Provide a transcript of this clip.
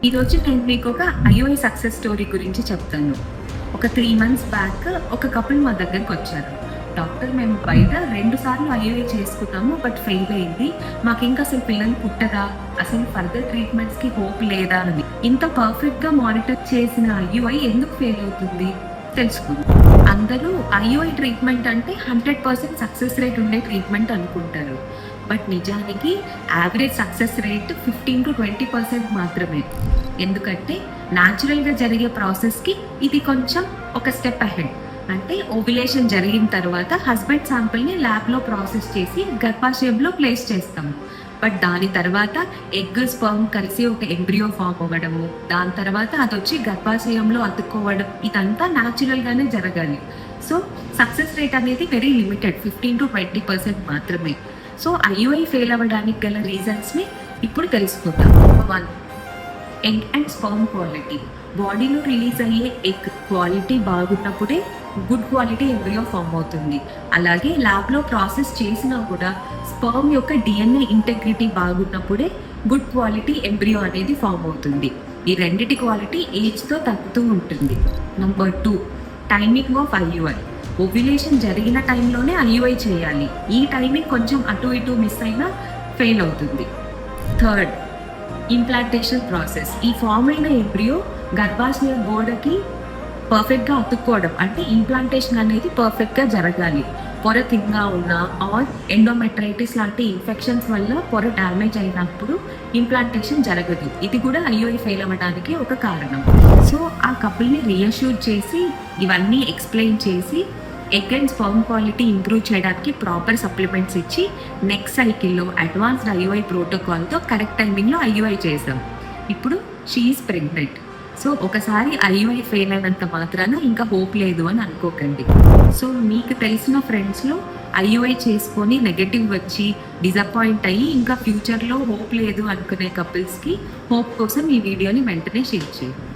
ఈరోజు నేను మీకు ఒక ఐఓఐ సక్సెస్ స్టోరీ గురించి చెప్తాను. ఒక 3 months బ్యాక్ ఒక కపుల్ మా దగ్గరికి వచ్చారు. డాక్టర్, మేము బయట 2 సార్లు ఐఓఐ చేసుకున్నాము, బట్ ఫెయిల్ అయింది. మాకు ఇంకా అసలు పిల్లలు పుట్టదా, అసలు ఫర్దర్ ట్రీట్మెంట్స్కి హోప్ లేదా అని. ఇంత పర్ఫెక్ట్గా మానిటర్ చేసిన ఐఓఐ ఎందుకు ఫెయిల్ అవుతుంది తెలుసుకుందాం. అందరూ ఐఓఐ ట్రీట్మెంట్ అంటే 100% సక్సెస్ రేట్ ఉండే ట్రీట్మెంట్ అనుకుంటారు. బట్ నిజానికి యావరేజ్ సక్సెస్ రేట్ 15 to 20% మాత్రమే. ఎందుకంటే న్యాచురల్గా జరిగే ప్రాసెస్కి ఇది కొంచెం ఒక స్టెప్ అహెడ్. అంటే ఓవ్యులేషన్ జరిగిన తర్వాత హస్బెండ్ శాంపిల్ని ల్యాబ్లో ప్రాసెస్ చేసి గర్భాశయంలో ప్లేస్ చేస్తాము. బట్ దాని తర్వాత ఎగ్ స్పర్మ్ కలిసి ఒక ఎంబ్రియో ఫామ్ అవ్వడము, దాని తర్వాత అది వచ్చి గర్భాశయంలో అతుక్కోవడం, ఇదంతా న్యాచురల్గానే జరగాలి. సో సక్సెస్ రేట్ అనేది వెరీ లిమిటెడ్, 15 to 20% మాత్రమే. సో ఐఓఐ ఫెయిల్ అవ్వడానికి గల రీజన్స్ని ఇప్పుడు తెలుసుకుందాం. 1, ఎగ్ అండ్ స్పర్మ్ క్వాలిటీ. బాడీలో రిలీజ్ అయ్యే ఎగ్ క్వాలిటీ బాగున్నప్పుడే గుడ్ క్వాలిటీ ఎంబ్రియో ఫామ్ అవుతుంది. అలాగే ల్యాబ్లో ప్రాసెస్ చేసినా కూడా స్పర్మ్ యొక్క డిఎన్ఏ ఇంటెగ్రిటీ బాగున్నప్పుడే గుడ్ క్వాలిటీ ఎంబ్రియో అనేది ఫామ్ అవుతుంది. ఈ రెండిటి క్వాలిటీ ఏజ్తో తగ్గుతూ ఉంటుంది. Number 2, timing of IUI. Ovulation జరిగిన టైంలోనే ఐయుఐ చేయాలి. ఈ టైమింగ్ కొంచెం అటు ఇటు మిస్ అయినా ఫెయిల్ అవుతుంది. 3, ఇంప్లాంటేషన్ ప్రాసెస్. ఈ ఫామ్ అయిన ఎంబ్రియో గర్భాశయ గోడకి పర్ఫెక్ట్గా అతుక్కోవడం, అంటే ఇంప్లాంటేషన్ అనేది పర్ఫెక్ట్గా జరగాలి. పొర థిన్గా ఉన్నా ఆర్ ఎండోమెట్రైటిస్ లాంటి ఇన్ఫెక్షన్స్ వల్ల పొర డ్యామేజ్ అయినప్పుడు ఇంప్లాంటేషన్ జరగదు. ఇది కూడా ఐఓఐ ఫెయిల్ అవ్వడానికి ఒక కారణం. సో ఆ కపుల్ని రీఅష్యూర్ చేసి ఇవన్నీ ఎక్స్ప్లెయిన్ చేసి egg and sperm quality improve చేయడానికి ప్రాపర్ సప్లిమెంట్స్ ఇచ్చి నెక్స్ట్ సైకిల్లో అడ్వాన్స్డ్ ఐఓఐ ప్రోటోకాల్తో కరెక్ట్ టైమింగ్లో ఐఓఐ చేసాం. ఇప్పుడు షీ ఈజ్ ప్రెగ్నెంట్. సో ఒకసారి ఐఓఐ ఫెయిల్ అయినంత మాత్రాన ఇంకా హోప్ లేదు అని అనుకోకండి. సో మీకు తెలిసిన ఫ్రెండ్స్లో ఐఓఐ చేసుకొని నెగటివ్ వచ్చి డిసప్పాయింట్ అయ్యి ఇంకా ఫ్యూచర్లో హోప్ లేదు అనుకునే కపుల్స్కి హోప్ కోసం ఈ వీడియోని వెంటనే షేర్ చేయండి.